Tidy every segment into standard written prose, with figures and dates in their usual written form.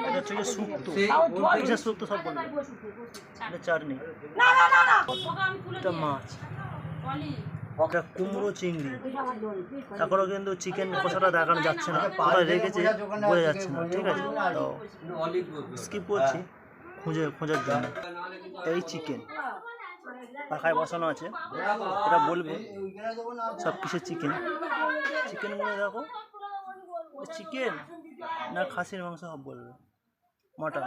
এটা থেকে শুক্তো কিসের শুক্তো সব বলবে এটা চাটনি এটা মাছ এটা কুমড়ো চিংড়ি তারপরেও কিন্তু চিকেন কষাটা দেখানো যাচ্ছে না কোথায় রেখেছে বোঝা যাচ্ছে না ঠিক আছে তো স্কিপ করছি খোঁজার জন্য এই চিকেন পাখায় বসানো আছে এটা বলবে সব কিসের চিকেনগুলো দেখো চিকেন না খাসির মাংস সব বলবে মটন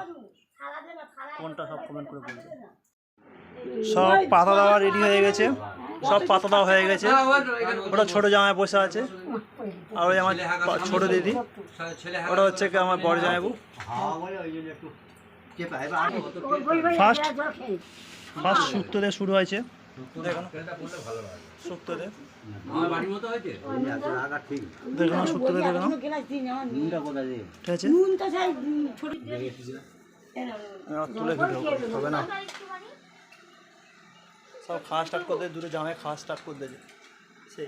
কোনটা সব কমেন্ট করে বলবে সব পাতা দেওয়া রেডি হয়ে গেছে সব পাতা দেওয়া হয়ে গেছে ওটা ছোটো জামাই বসে আছে আর ওই আমার ছোটো দিদি ওটা হচ্ছে কি আমার বড় জামাইবু ফার্স্ট শুক্তো দিয়ে শুরু হয়েছে দেখুন শুক্তো দিয়ে দেখুন শুক্তো দিয়ে দেখুন ঠিক আছে তুলে হবে না সব খাওয়া স্টার্ট করে দূরে জামাই খাওয়া স্টার্ট করে দিয়েছে সেই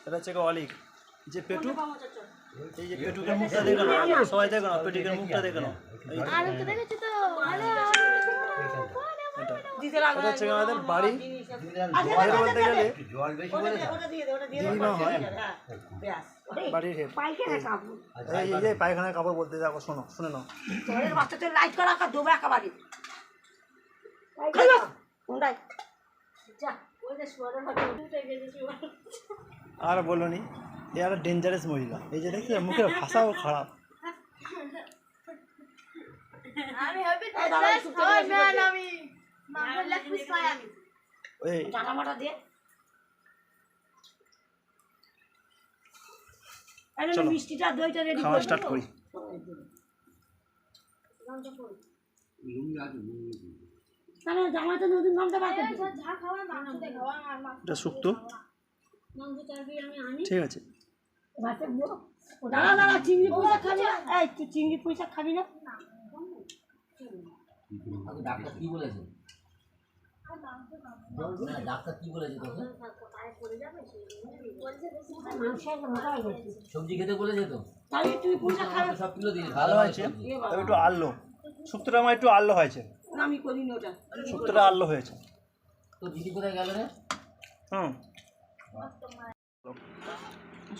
এটা হচ্ছে অলিক যে পেটু এই যে পেটুকের মুখটা দেখো না সবাই দেখো না পেটুকের মুখটা দেখো না এটা হচ্ছে আমাদের বাড়ি বলতে গেলে দিদিমা হয় বাড়ির হেড এই যে পায়খানার কাপড় বলতে যাবো শোনো শুনে নাও আর বলো নি এ আর ডেঞ্জারাস মহিলা এই যে দেখছি মুখের ভাষাও খারাপ খাওয়া স্টার্ট করি এটা শুক্তো ঠিক আছে চিংড়ি পয়সা খাবি না ডাক্তার কি বলেছে সবজি খেতে বলেছে তো সব কিলো দিয়ে ভালো হয়েছে একটু আলু শুক্তোটা আমার একটু আলু হয়েছে আমি করিনি ওটা শুক্তোটা আলু হয়েছে তো দিদি কোথায় গেল রে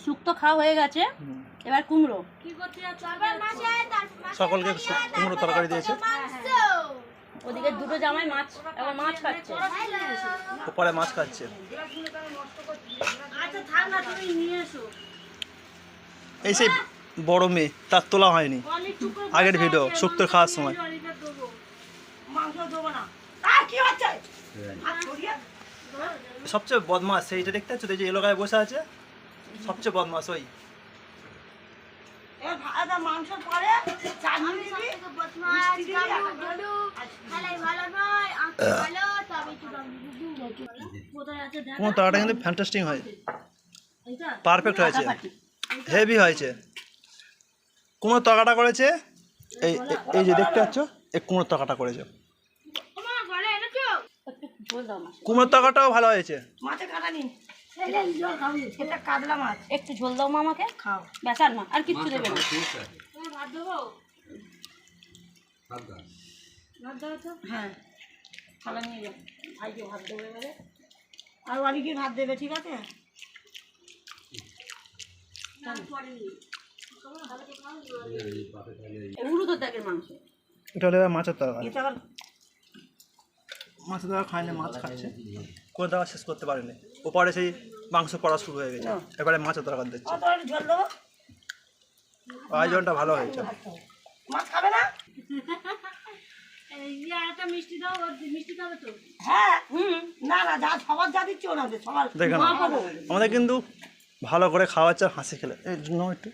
শুক্তো খাওয়া হয়ে গেছে এবার কুমড়ো সকলকে কুমড়ো তরকারি দিয়েছে ওদিকে দুটো জামাই মাছ আবার মাছ খাচ্ছে ওপরে মাছ খাচ্ছে এই সেই বড় মেয়ে তার তোলা হয়নি আগের ভিডিও শুক্তো খাওয়ার সময় সবচেয়ে বদমাস সেইটা দেখতে পাচ্ছ এই যে এলো গায়ে বসে আছে সবচেয়ে বদমাস ওই কোন তরকারিটা কিন্তু ফ্যান্টাস্টিক হয় পারফেক্ট হয়েছে হেভি হয়েছে কুমড়োর তরকাটা করেছে এই এই যে দেখতে পাচ্ছ এই কুমড়োর তরকাটা করেছে কুমড়োর তরকাটাও ভালো হয়েছে একটু ঝোল দাও মা আমাকে খাও বেসার মা আর কিচ্ছু দেবে না হ্যাঁ থালা নিয়ে যাও ভাইকে ভাত দেবে এবারে আর অনেকে ভাত দেবে ঠিক আছে মাংস এটা হলো মাছের তরকারি মাছের তরকারি খায় না মাছ খাচ্ছে কোনো তরকারি শেষ করতে পারেনি ওপরে সেই মাংস পড়া শুরু হয়ে গেছে এবারে মাছের তরকারি দিচ্ছে আয়োজনটা ভালো হয়েছে মাছ খাবে না দেখেন আমাদের কিন্তু ভালো করে খাওয়াচ্ছে আর হাসি খেলে এই জন্য একটু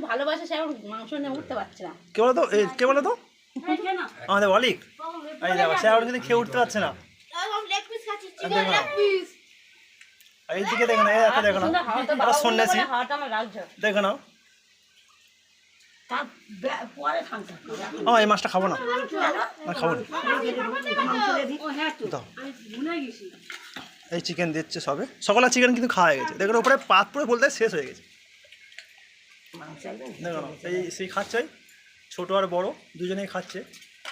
ভালোবাসে সে মাংস নিয়ে উঠতে পারছে না কে বলো তো কে বলো তো আমাদের অলিক এই দেখো সে এখন কিন্তু খেয়ে উঠতে পারছে না এইদিকে দেখো না এই দেখো না সন্ন্যাসী দেখো না এই মাছটা খাবো না খাবো না এই চিকেন দিচ্ছে সবে, সকলের চিকেন কিন্তু খাওয়া হয়ে গেছে। দেখুন ওপরে পাত পুরো বলতে শেষ হয়ে গেছে। দেখুন এই সেই খাচ্ছে, ছোটো আর বড় দুজনেই খাচ্ছে।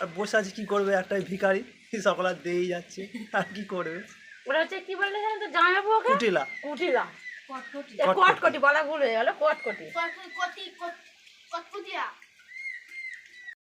আর বসে আছে কী করবে, একটাই ভিখারি, সকল আর দিয়েই যাচ্ছে, আর কি করবে। ওরা হচ্ছে কি বললে জানো তো, জামাইবাবু ওকে কুটিলা কুটিলা, কটকটি বলা ভুল হয়ে গেল, কটকটি।